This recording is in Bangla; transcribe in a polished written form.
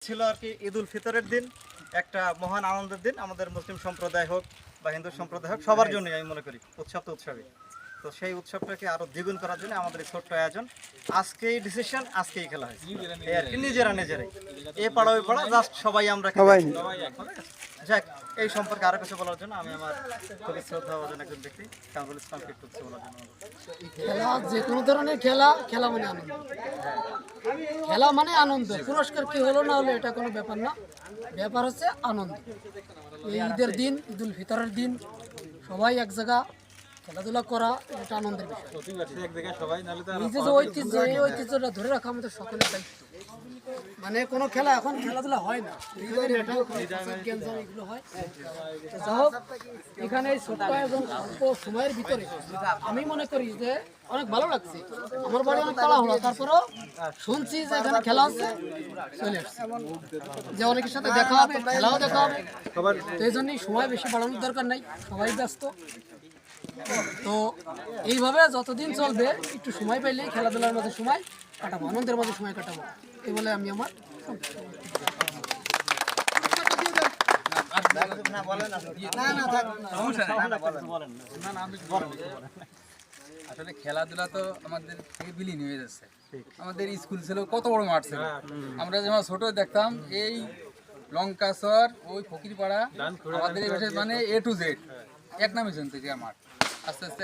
ছিল আর কি ঈদ উল ফিতরের দিন, একটা মহান আনন্দের দিন আমাদের মুসলিম সম্প্রদায় হোক বা হিন্দু সম্প্রদায় হোক, সবার জন্যই আমি মনে করি উৎসব তো উৎসবই। তো সেই উৎসবটাকে আরো দ্বিগুণ করার জন্য আমাদের এই ছোট্ট আয়োজন, আজকেই ডিসিশন, আজকেই খেলা হয়েছে এই আর কি, নিজেরাই এ পাড়া ওই পাড়া জাস্ট সবাই আমরা যাক। এই সম্পর্কে আরো কিছু বলার জন্য আমি আমার খুবই শ্রদ্ধাভাজন একজন ব্যক্তি কামরুল ইসলামকে একটু কিছু বলার জন্য। খেলা যে কোনো ধরনের খেলা, খেলা মানে আনন্দ, খেলা মানে আনন্দ। পুরস্কার কি হলো না হলো এটা কোনো ব্যাপার না, ব্যাপার হচ্ছে আনন্দ। এই ঈদের দিন, ঈদ উল ফিতরের দিন সবাই এক জায়গা খেলাধুলা করা, এটা আনন্দের বিষয়। এই যে ঐতিহ্য, এই ঐতিহ্যটা ধরে রাখা আমাদের সকলের দায়িত্ব। মানে কোনো খেলা এখন খেলাধুলা হয় না, এগুলো হয়। যাই হোক, এখানে এই ছোট্ট আয়োজন অল্প সময়ের ভিতরে আমি মনে করি যে অনেক ভালো লাগছে। আমার বাড়ি অনেক তাড়া হলো, তারপরেও শুনছি যে এখানে খেলা আছে, চলে আসছে যে অনেকের সাথে দেখা হবে, খেলাও দেখা হবে। তো এই জন্যই সময় বেশি বাড়ানোর দরকার নাই, সবাই ব্যস্ত। তো এইভাবে যতদিন চলবে একটু সময় পাইলেই খেলাধুলার মধ্যে সময় কাটাবো, আনন্দের মধ্যে সময় কাটাবো, এই বলে আমি আমার আসলে খেলাধুলা তো আমাদের থেকে বিলীন হয়ে যাচ্ছে। আমাদের স্কুল ছিল, কত বড় মাঠ ছিল, আমরা যখন ছোট দেখতাম এই লঙ্কাচর, ওই ফকিরপাড়া, আমাদের এই মানে A to Z এক নামে জানতে যে মাঠ। আস্তে আস্তে